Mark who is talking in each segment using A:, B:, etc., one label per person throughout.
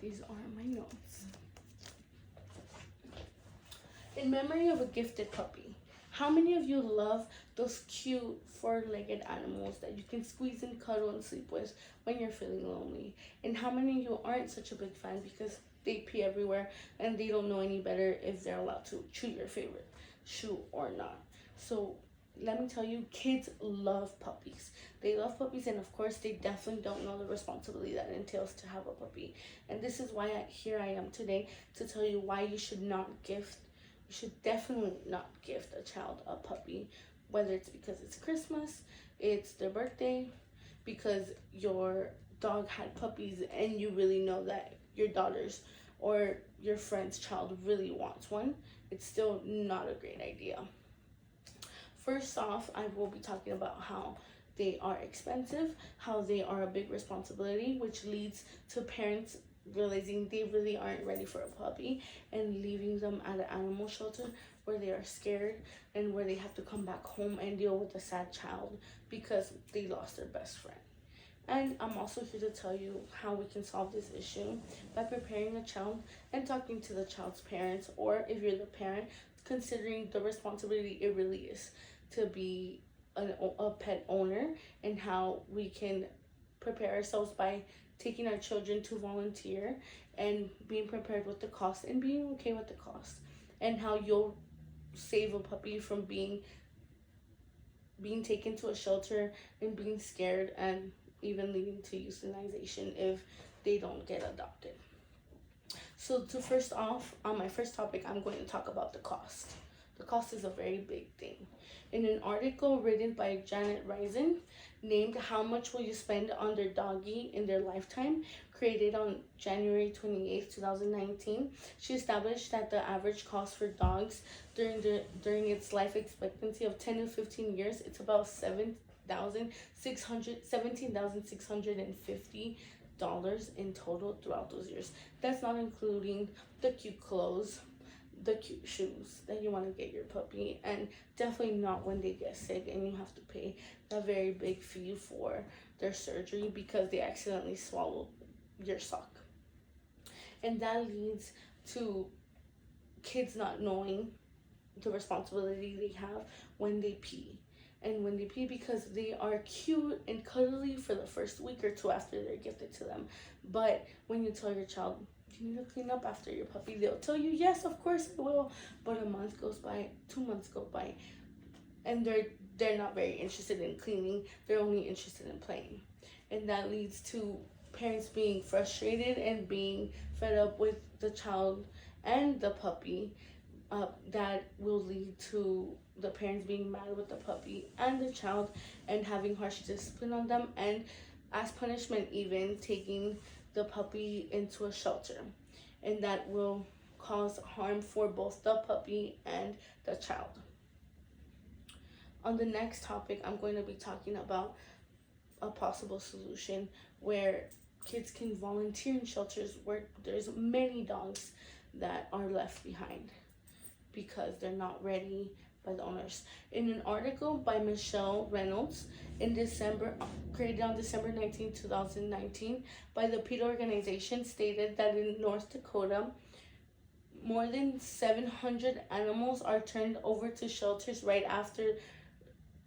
A: These are my notes. In memory of a gifted puppy. How many of you love those cute four-legged animals that you can squeeze and cuddle and sleep with when you're feeling lonely? And how many of you aren't such a big fan because they pee everywhere and they don't know any better if they're allowed to chew your favorite shoe or not? So let me tell you, kids love puppies. They love puppies, and of course they definitely don't know the responsibility that entails to have a puppy. And this is why here I am today to tell you why you should definitely not gift a child a puppy, whether it's because it's Christmas, it's their birthday, because your dog had puppies and you really know that your daughter's or your friend's child really wants one. It's still not a great idea. First off, I will be talking about how they are expensive, how they are a big responsibility, which leads to parents realizing they really aren't ready for a puppy and leaving them at an animal shelter where they are scared and where they have to come back home and deal with a sad child because they lost their best friend. And I'm also here to tell you how we can solve this issue by preparing a child and talking to the child's parents, or if you're the parent, considering the responsibility it really is to be a pet owner, and how we can prepare ourselves by taking our children to volunteer and being prepared with the cost and being okay with the cost, and how you'll save a puppy from being taken to a shelter and being scared and even leading to euthanization if they don't get adopted. So to first off, on my first topic, I'm going to talk about the cost. The cost is a very big thing. In an article written by Janet Risen named How Much Will You Spend on Their Doggy in Their Lifetime, created on January 28, 2019, she established that the average cost for dogs during its life expectancy of 10 to 15 years, it's about $17,650 in total throughout those years. That's not including the cute clothes, the cute shoes that you want to get your puppy, and definitely not when they get sick and you have to pay a very big fee for their surgery because they accidentally swallowed your sock. And that leads to kids not knowing the responsibility they have when they pee. And when they pee, because they are cute and cuddly for the first week or two after they're gifted to them. But when you tell your child, you need to clean up after your puppy, they'll tell you, yes, of course I will. But a month goes by, 2 months go by, and they're not very interested in cleaning. They're only interested in playing. And that leads to parents being frustrated and being fed up with the child and the puppy. That will lead to the parents being mad with the puppy and the child and having harsh discipline on them, and as punishment even taking the puppy into a shelter, and that will cause harm for both the puppy and the child. On the next topic, I'm going to be talking about a possible solution where kids can volunteer in shelters where there's many dogs that are left behind because they're not ready by the owners. In an article by Michelle Reynolds created on December 19, 2019 by the PETA organization, stated that in North Dakota, more than 700 animals are turned over to shelters right after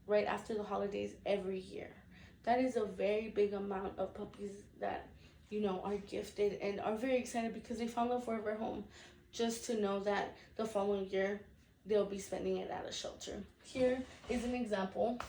A: the holidays every year. That is a very big amount of puppies that, are gifted and are very excited because they found a forever home, just to know that the following year they'll be spending it at a shelter. Here is an example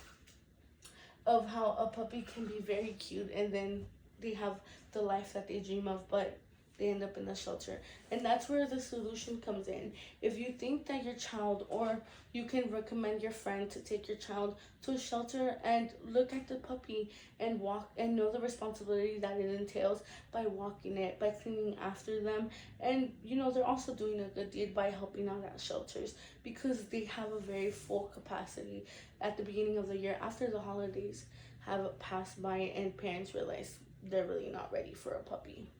A: of how a puppy can be very cute and then they have the life that they dream of, but they end up in the shelter. And that's where the solution comes in. If you think that your child, or you can recommend your friend to take your child to a shelter and look at the puppy and walk and know the responsibility that it entails by walking it, by cleaning after them. And they're also doing a good deed by helping out at shelters because they have a very full capacity at the beginning of the year after the holidays have passed by and parents realize they're really not ready for a puppy.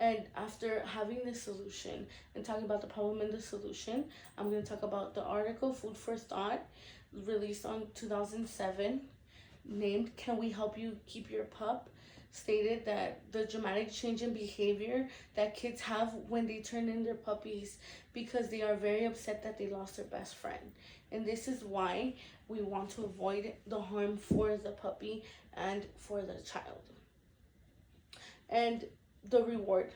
A: And after having this solution and talking about the problem and the solution, I'm going to talk about the article Food for Thought, released on 2007, named Can We Help You Keep Your Pup? stated that the dramatic change in behavior that kids have when they turn in their puppies, because they are very upset that they lost their best friend. And this is why we want to avoid the harm for the puppy and for the child. And the reward.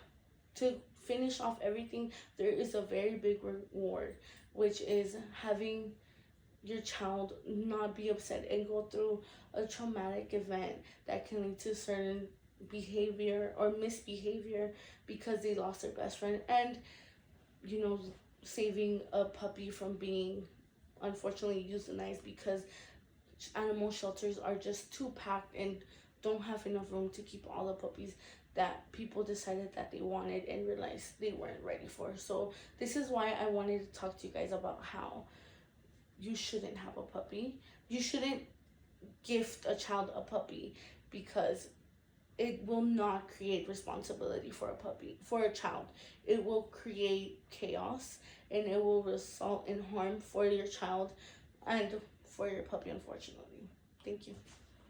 A: To finish off everything, there is a very big reward, which is having your child not be upset and go through a traumatic event that can lead to certain behavior or misbehavior because they lost their best friend, and saving a puppy from being unfortunately euthanized, because animal shelters are just too packed and don't have enough room to keep all the puppies that people decided that they wanted and realized they weren't ready for. So this is why I wanted to talk to you guys about how you shouldn't have a puppy. You shouldn't gift a child a puppy, because it will not create responsibility for a child. It will create chaos, and it will result in harm for your child and for your puppy, unfortunately. Thank you.